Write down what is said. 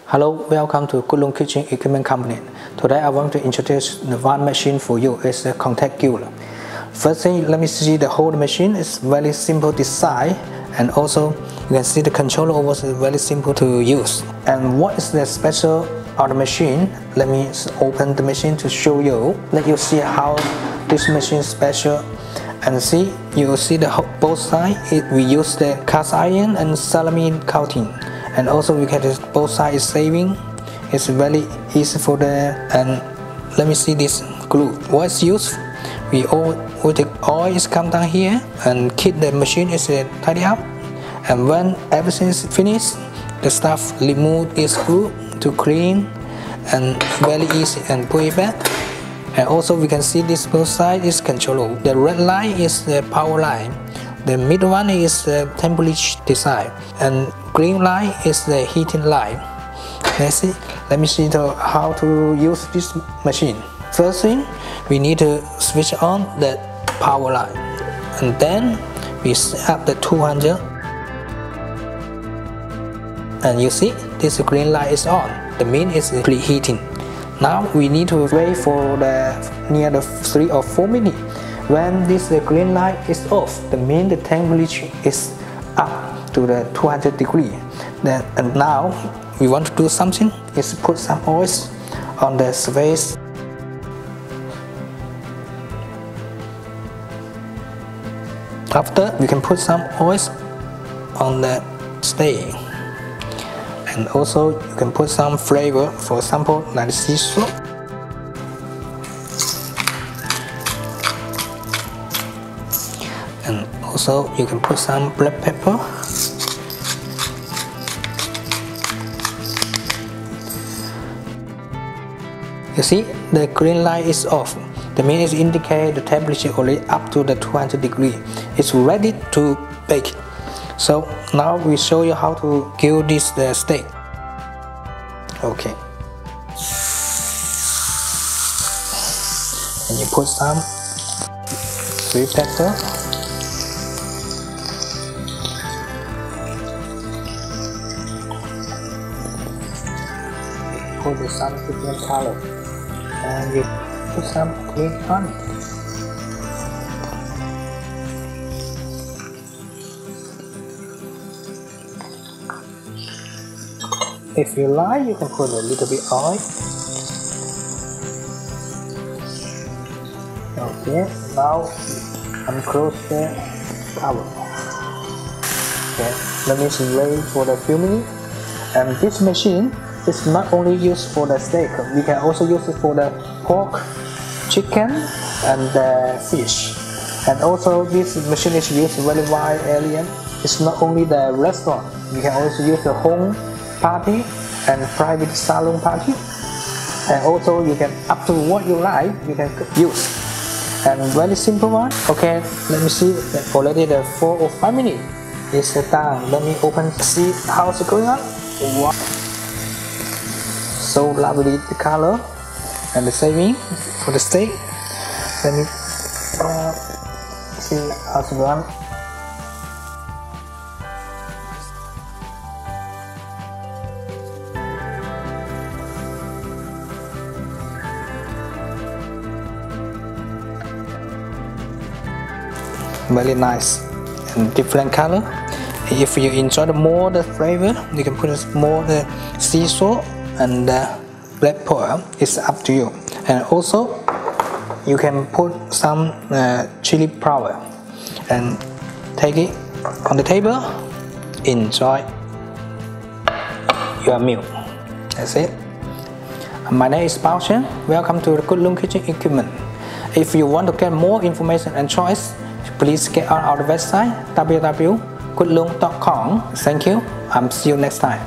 Hello, welcome to GoodLoog Kitchen Equipment Company. Today I want to introduce the one machine for you. It's a contact grill. First thing, let me see the whole machine. It's very simple design, and also you can see the controller over is very simple to use. And what is the special of the machine? Let me open the machine to show you. Let you see how this machine is special. And see, you will see the both sides. We use the cast iron and salami coating. And also we can both sides is saving. It's very easy for the, and let me see this glue. What's used? We all with the oil is come down here and keep the machine is tidy up. And when everything is finished, the staff remove this glue to clean and very easy and put it back. And also we can see this both side is controllable. The red line is the power line. The middle one is the temperature design, and green line is the heating line. Let me see how to use this machine. First thing, we need to switch on the power line, and then we set up the 200. And you see, this green light is on. The mean is preheating. Now we need to wait for near the 3 or 4 minutes. When this green light is off, the mean the temperature is up to the 200 degrees. And now we want to do something is put some oil on the surface. After, we can put some oil on the steak. And also you can put some flavor, for example like sea salt. And also you can put some black pepper. You see, the green light is off. The mean is indicate the temperature already up to the 200 degrees. It's ready to bake. So now we show you how to grill this steak. Okay. And you put some sweet pepper. Put some different color. And you put some green onion. If you like, you can put a little bit oil. Okay, now unclose the cover. Okay, let me wait for the few minutes. And this machine is not only used for the steak. We can also use it for the pork, chicken, and the fish. And also this machine is used in very wide area. It's not only the restaurant. We can also use the home party and private salon party, and also you can up to what you like you can use. And very simple one. Okay, let me see, already the 4 or 5 minutes is done. Let me open, see how it's going on. Wow, so lovely the color and the saving for the steak. Let me see how it's going. Very nice and different color. If you enjoy more the flavor, you can put more the sea salt and the black pepper. It's up to you. And also you can put some chili powder and take it on the table. Enjoy your meal. That's it. My name is Bao Chen. Welcome to the GoodLoog Kitchen Equipment. If you want to get more information and choice, please get on our website www.goodloog.com. Thank you. See you next time.